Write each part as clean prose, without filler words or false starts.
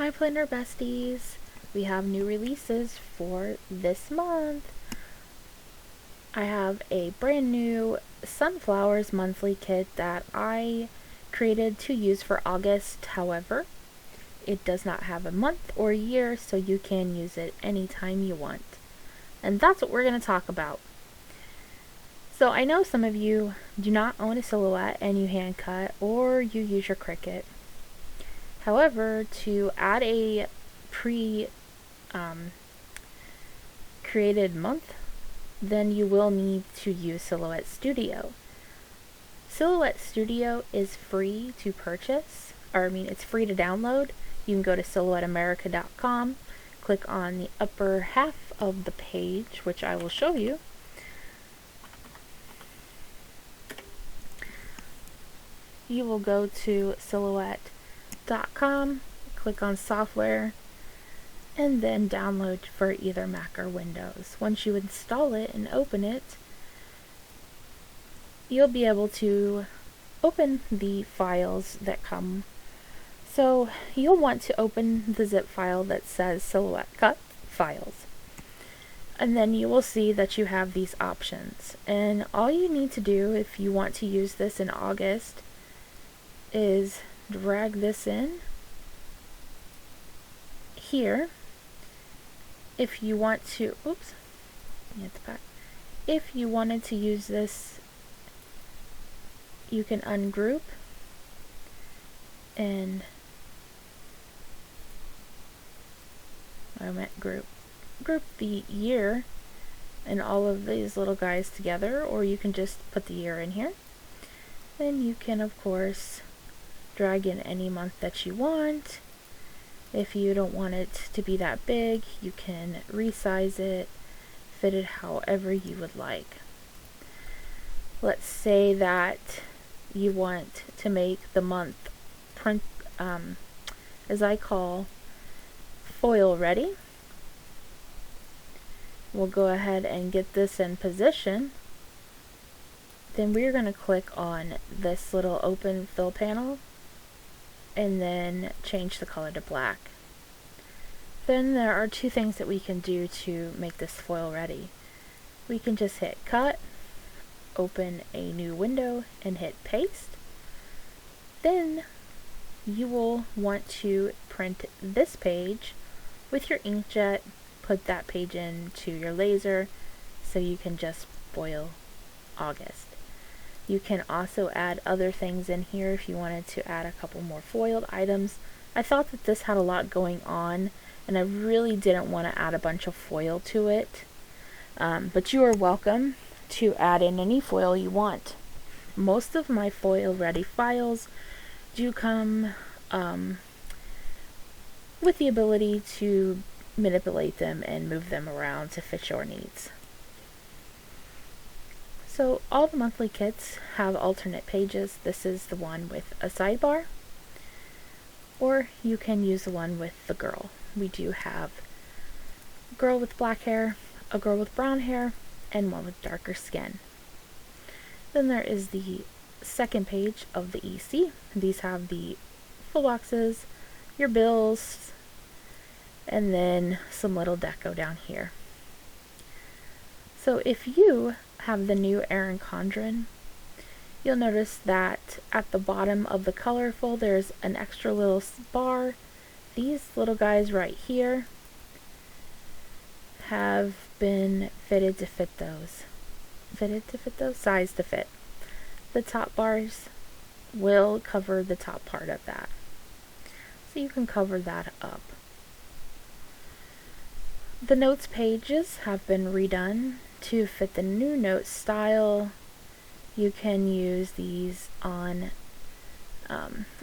Hi Planner Besties! We have new releases for this month. I have a brand new Sunflowers monthly kit that I created to use for August. However, it does not have a month or year, so you can use it anytime you want. And that's what we're going to talk about. So I know some of you do not own a silhouette and you hand cut or you use your Cricut. However, to add a created month, then you will need to use Silhouette Studio. Silhouette Studio is free to purchase, it's free to download. You can go to silhouetteamerica.com, click on the upper half of the page, which I will show you. You will go to silhouette.com, click on software, and then download for either Mac or Windows. Once you install it and open it, you'll be able to open the files that come. So you'll want to open the zip file that says Silhouette Cut Files. And then you will see that you have these options. And all you need to do if you want to use this in August is drag this in here. If you want to, if you wanted to use this, you can ungroup and group the year and all of these little guys together, or you can just put the year in here. Then you can, of course, drag in any month that you want. If you don't want it to be that big, you can resize it, fit it however you would like. Let's say that you want to make the month print, as I call, foil ready. We'll go ahead and get this in position. Then we're going to click on this little open fill panel and then change the color to black. Then there are two things that we can do to make this foil ready. We can just hit cut, open a new window, and hit paste. Then you will want to print this page with your inkjet, put that page into your laser so you can just foil August. You can also add other things in here if you wanted to add a couple more foiled items. I thought that this had a lot going on and I really didn't want to add a bunch of foil to it. But you are welcome to add in any foil you want. Most of my foil ready files do come with the ability to manipulate them and move them around to fit your needs. So all the monthly kits have alternate pages. This is the one with a sidebar, or you can use the one with the girl. We do have a girl with black hair, a girl with brown hair, and one with darker skin. Then there is the second page of the EC. These have the full boxes, your bills, and then some little deco down here. So if you have the new Erin Condren, you'll notice that at the bottom of the colorful there's an extra little bar. These little guys right here have been fitted to fit those. Size to fit. The top bars will cover the top part of that. So you can cover that up. The notes pages have been redone to fit the new note style. You can use these on,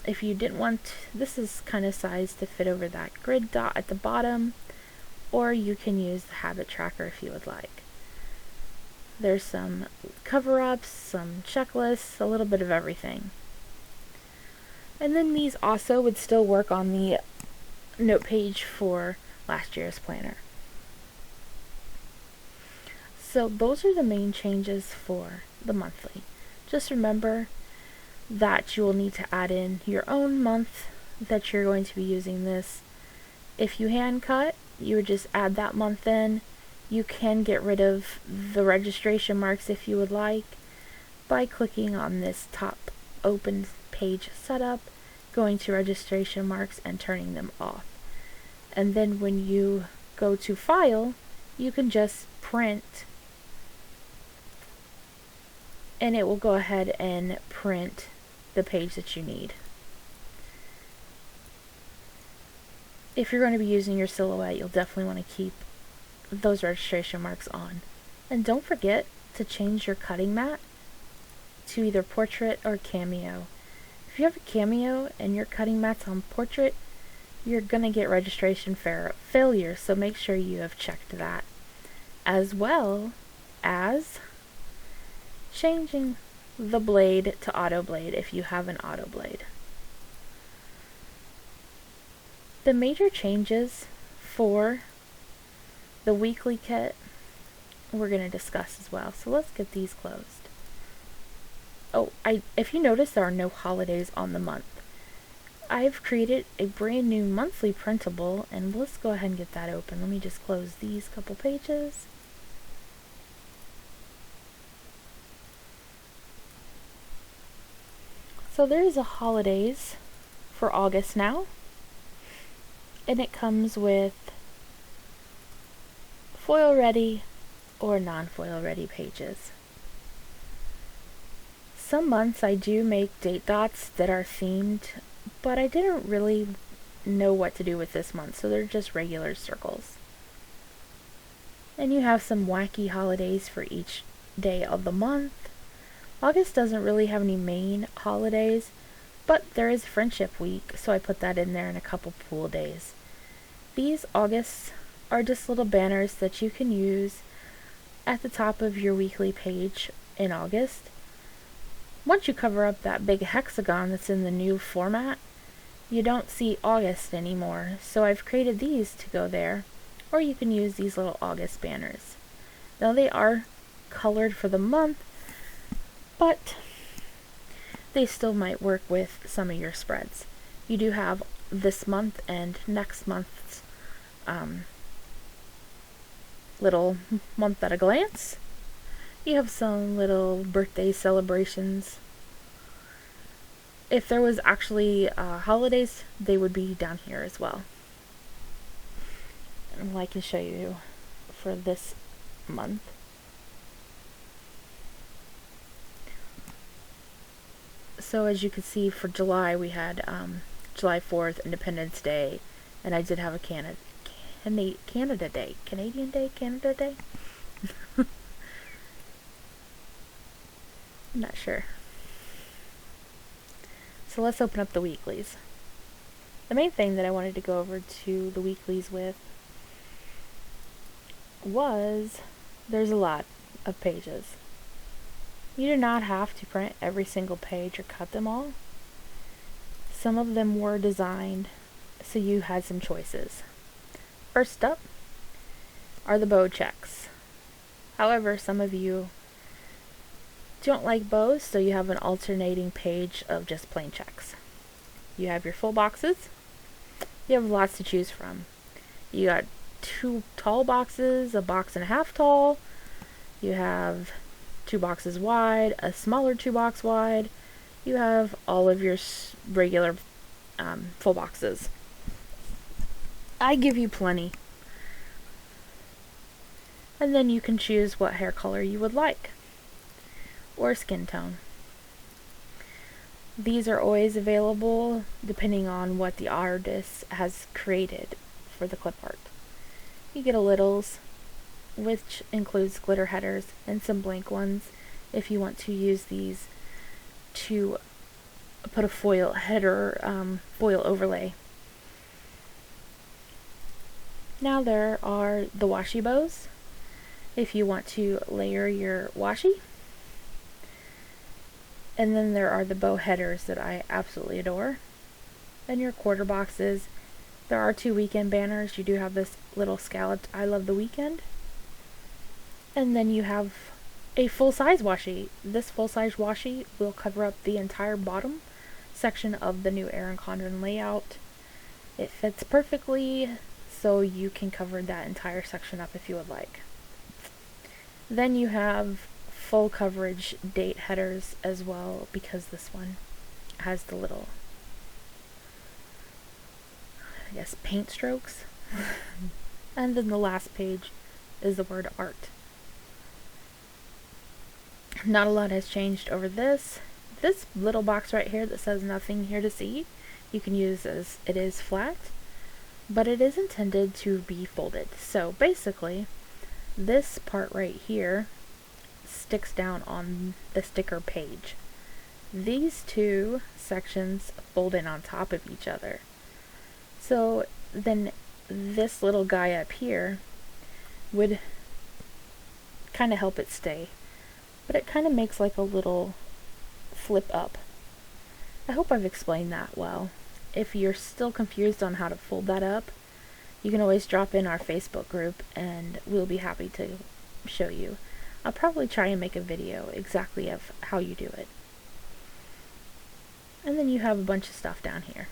if you didn't want, this is kind of sized to fit over that grid dot at the bottom, or you can use the habit tracker if you would like. There's some cover-ups, some checklists, a little bit of everything. And then these also would still work on the note page for last year's planner. So those are the main changes for the monthly. Just remember that you will need to add in your own month that you're going to be using this, If you hand cut, you would just add that month in. You can get rid of the registration marks if you would like by clicking on this top open page setup, going to registration marks and turning them off. And then when you go to file, you can just print, and it will go ahead and print the page that you need. If you're going to be using your silhouette, you'll definitely want to keep those registration marks on. And don't forget to change your cutting mat to either portrait or cameo. If you have a cameo and your cutting mat's on portrait, you're going to get registration failure, so make sure you have checked that. As well as changing the blade to auto blade if you have an auto blade. The major changes for the weekly kit we're going to discuss as well. So let's get these closed. Oh, if you notice, there are no holidays on the month. I've created a brand new monthly printable, and let's go ahead and get that open. Let me just close these couple pages. So there's a holidays for August now, and it comes with foil ready or non-foil ready pages. Some months I do make date dots that are themed, but I didn't really know what to do with this month, so they're just regular circles. And you have some wacky holidays for each day of the month. August doesn't really have any main holidays, but there is Friendship Week, so I put that in there, and a couple pool days. These Augusts are just little banners that you can use at the top of your weekly page in August. Once you cover up that big hexagon that's in the new format, you don't see August anymore, so I've created these to go there, or you can use these little August banners. Now they are colored for the month, but they still might work with some of your spreads. You do have this month and next month's little month at a glance. You have some little birthday celebrations. If there was actually holidays, they would be down here as well. And I can show you for this month. So as you can see, for July we had July 4th, Independence Day, and I did have a Canada Day. Canadian Day? Canada Day? I'm not sure. So let's open up the weeklies. The main thing that I wanted to go over to the weeklies with was there's a lot of pages. You do not have to print every single page or cut them all. Some of them were designed so you had some choices. First up are the bow checks. However, some of you don't like bows, so you have an alternating page of just plain checks. You have your full boxes. You have lots to choose from. You got 2 tall boxes, a box and a half tall. You have 2 boxes wide, a smaller 2 box wide. You have all of your regular full boxes. I give you plenty. And then you can choose what hair color you would like, or skin tone. These are always available depending on what the artist has created for the clip art. You get a littles, which includes glitter headers and some blank ones if you want to use these to put a foil header, foil overlay. Now there are the washi bows, if you want to layer your washi. And then there are the bow headers that I absolutely adore. And your quarter boxes. There are 2 weekend banners. You do have this little scalloped I love the weekend. And then you have a full-size washi. This full-size washi will cover up the entire bottom section of the new Erin Condren layout. It fits perfectly. so you can cover that entire section up if you would like. Then you have full coverage date headers as well, because this one has the little, I guess, paint strokes. And then the last page is the word art. Not a lot has changed over this. This little box right here that says nothing here to see, you can use as it is flat, but it is intended to be folded. So basically, this part right here sticks down on the sticker page. These two sections fold in on top of each other. So then this little guy up here would kind of help it stay, but it kind of makes like a little flip up. I hope I've explained that well. If you're still confused on how to fold that up, you can always drop in our Facebook group and we'll be happy to show you. I'll probably try and make a video exactly of how you do it. And then you have a bunch of stuff down here.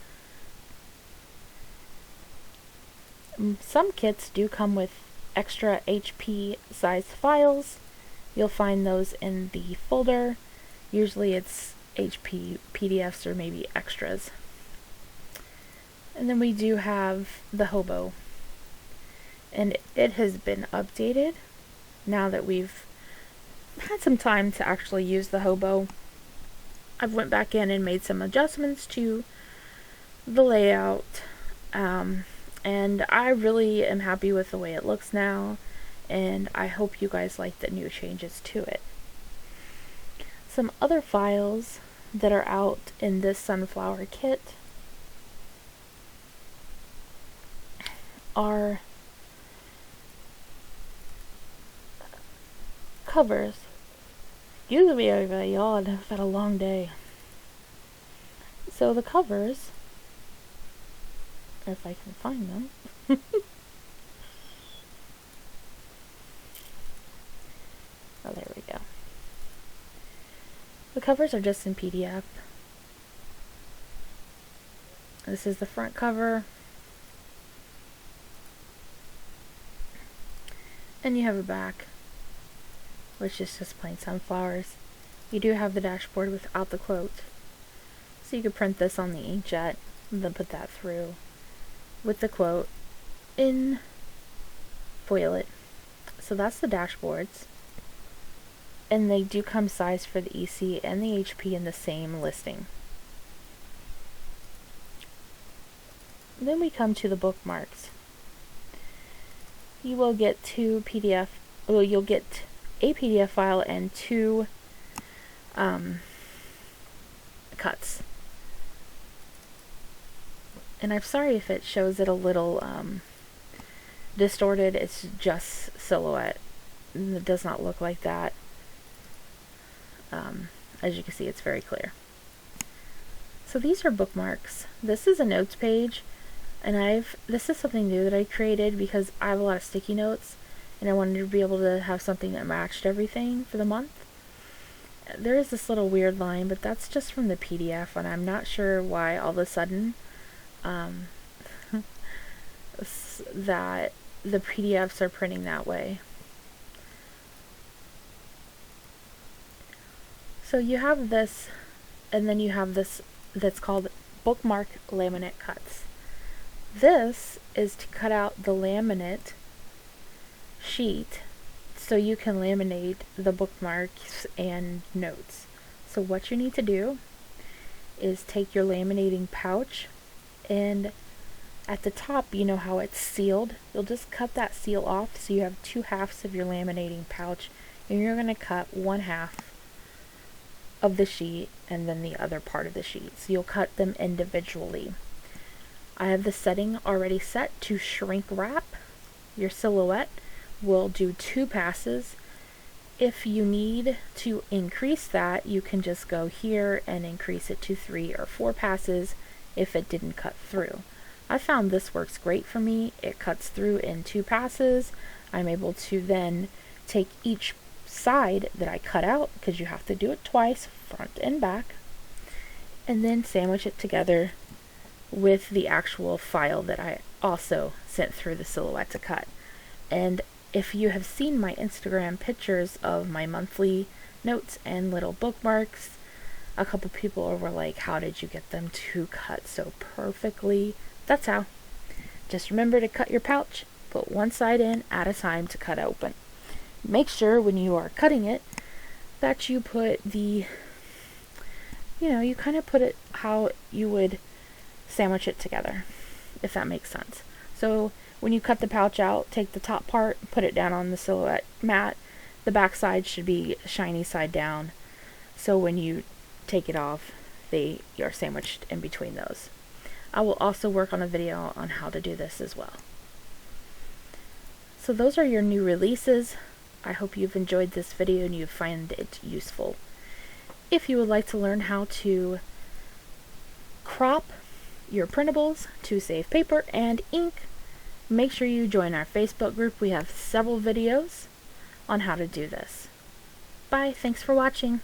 Some kits do come with extra HP sized files. You'll find those in the folder. Usually it's HP PDFs or maybe extras. And then we do have the hobo. And it has been updated now that we've had some time to actually use the hobo. I've went back in and made some adjustments to the layout. And I really am happy with the way it looks now. And I hope you guys like the new changes to it. Some other files that are out in this sunflower kit are covers. Excuse me, everybody, y'all, I've had a long day. So the covers, if I can find them. Oh, there we go. The covers are just in PDF. This is the front cover. And you have a back, which is just plain sunflowers. You do have the dashboard without the quote. So you could print this on the inkjet and then put that through with the quote in, foil it. So that's the dashboards. And they do come sized for the EC and the HP in the same listing. Then we come to the bookmarks. You will get you'll get a PDF file and two cuts. And I'm sorry if it shows it a little distorted. It's just silhouette. It does not look like that. As you can see, it's very clear. So these are bookmarks. This is a notes page, and this is something new that I created because I have a lot of sticky notes, and I wanted to be able to have something that matched everything for the month. There is this little weird line, but that's just from the PDF, and I'm not sure why all of a sudden that the PDFs are printing that way. So you have this, and then you have this that's called bookmark laminate cuts. This is to cut out the laminate sheet so you can laminate the bookmarks and notes. So what you need to do is take your laminating pouch, and at the top, you know how it's sealed? You'll just cut that seal off so you have two halves of your laminating pouch, and you're going to cut one half of the sheet and then the other part of the sheet. So you'll cut them individually. I have the setting already set to shrink wrap. Your silhouette will do 2 passes. If you need to increase that, you can just go here and increase it to 3 or 4 passes if it didn't cut through. I found this works great for me. It cuts through in 2 passes. I'm able to then take each side that I cut out, because you have to do it twice, front and back, and then sandwich it together with the actual file that I also sent through the Silhouette to cut. And if you have seen my Instagram pictures of my monthly notes and little bookmarks, a couple people were like, how did you get them to cut so perfectly? That's how. Just remember to cut your pouch, put one side in at a time to cut open. Make sure when you are cutting it that you put you kind of put it how you would sandwich it together, if that makes sense. So when you cut the pouch out, take the top part, put it down on the Silhouette mat. The back side should be shiny side down, so when you take it off, they are sandwiched in between those. I will also work on a video on how to do this as well. So those are your new releases. I hope you've enjoyed this video and you find it useful. If you would like to learn how to crop your printables to save paper and ink, make sure you join our Facebook group. We have several videos on how to do this. Bye, thanks for watching.